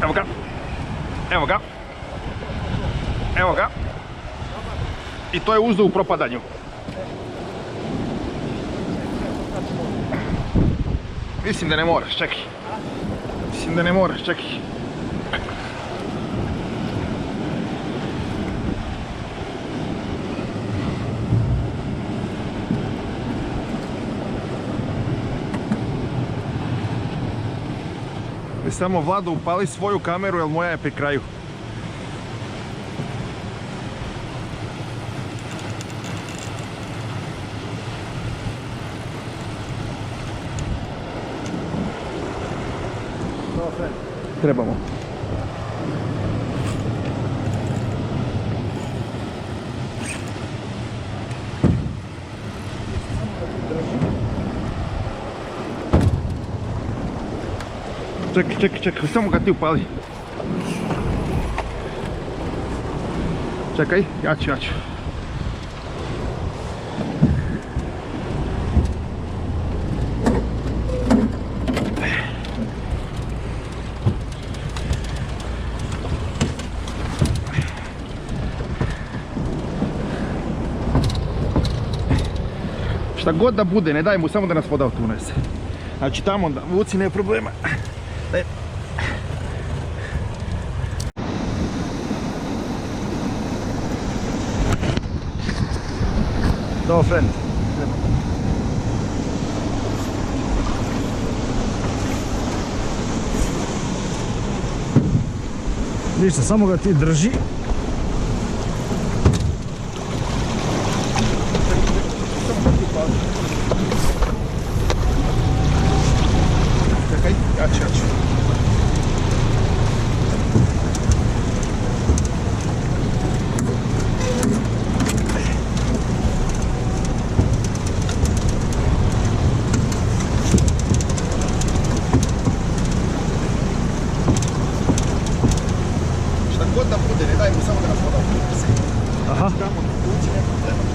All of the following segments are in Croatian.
Evo ga. Evo ga. Evo ga. I to je uzdo u propadanju. Mislim da ne moraš, čekaj. Mislim da ne moraš, čekaj. Samo Vlado upali svoju kameru jer moja je pri kraju. Trebamo. Čekaj, samo ga ti upali. Čekaj, ja ću. Šta god da bude, ne daj mu samo da nas voda unese. Znači tamo da vuci, nema problema. Daj. No friend. Ništa, samo ga ti drži. Čekaj, ja ću. Šta god da bude, ne daj mu samo da nas voda unese. Aha. Tamo vuci, nema problema.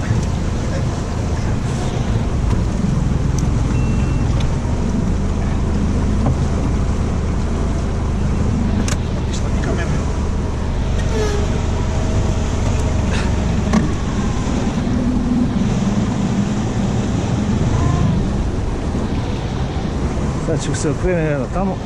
Sad ću se okrenuti jedno tamo.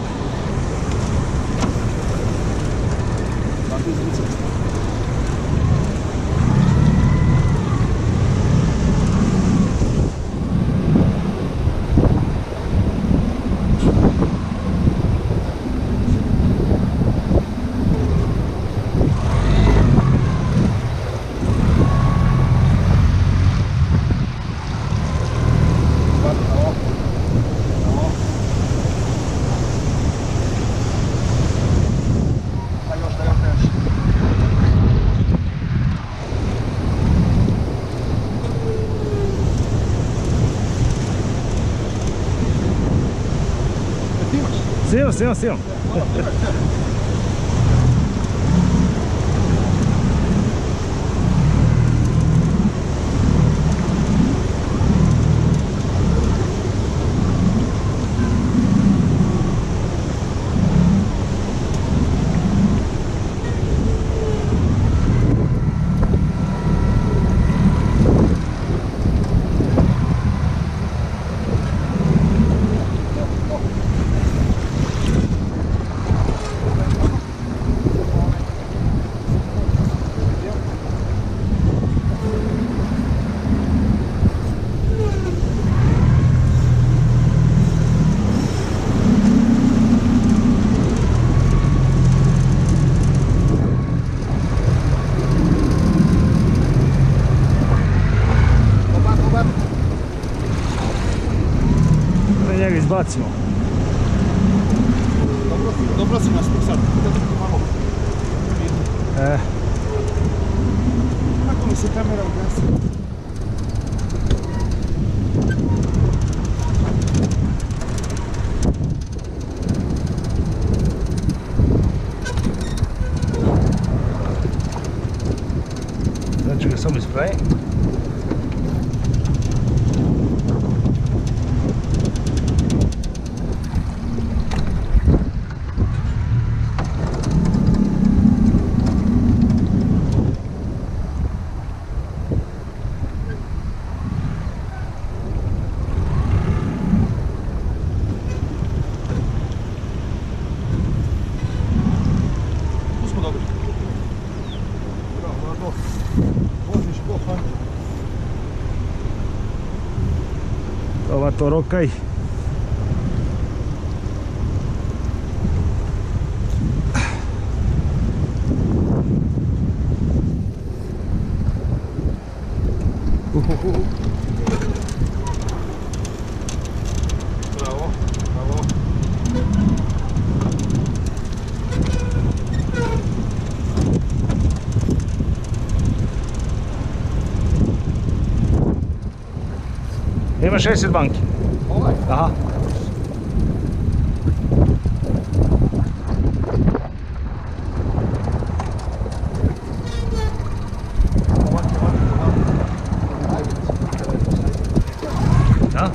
Sijam. Njega izbacimo. Dobro si nas sad. Malo. Kako mi se kamera ugasi? Znači ga samo ispravi. to rokaj. Bravo, bravo. Ima 60 banki. Ovaj. Aha. Da?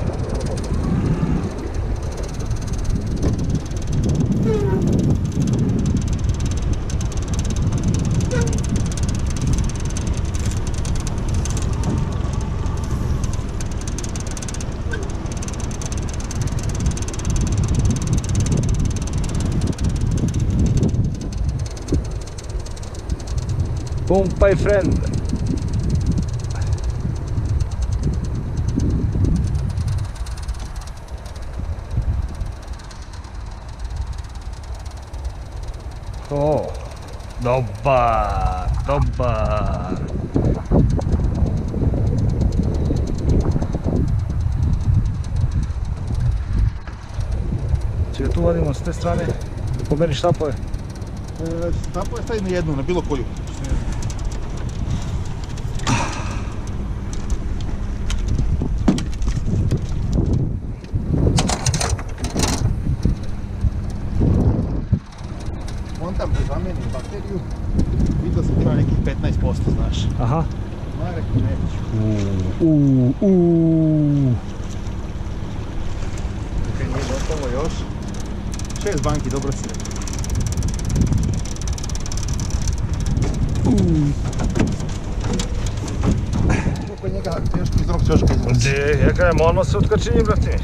Pumpaj friend. O, dobar, dobar. Čekaj, tu vadimo s te strane, pomeri štapove. Tako je stavi na jednu, na bilo koju. On tam zamijeni bateriju, vidio sam ima nekih 15%, znaš. Aha. No, ja rekao neću. Čekaj, nije gotovo još. 6 banki, dobro si rekao. Koliko njega teško iz drog ćoška izlazi. Gdje, ja kažem, odmah se otkačinji, brate.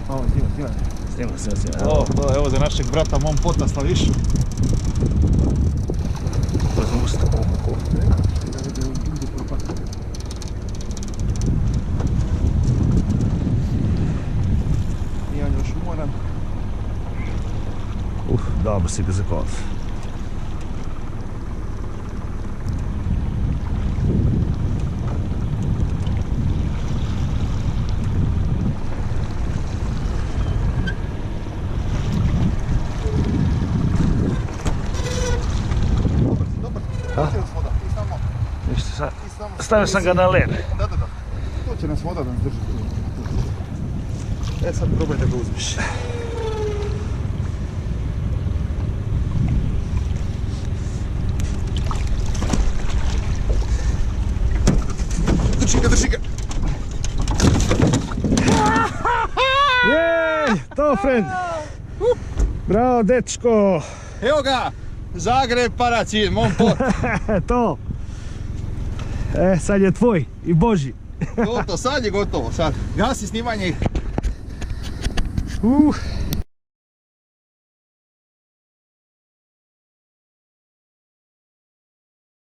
Ovo, snima. Snima. To, evo za našeg brata, mom pota slaviš. Uzmem usta. Nije on još umoran. Dobro si ga za kod. Dobar, A? to će nas voda. Ti samo, Ništa sad. ti samo... Stavio sam ga na led. Da. To će nas voda da nas drži tu. E sad probaj da ga uzmeš. Drži ga! Jej, to friend. Bravo, dečko. Evo ga! Zagreb Paraćin, mom pot. To. Sad je tvoj i Boži. To, sad je gotovo, sad. Gasi snimanje.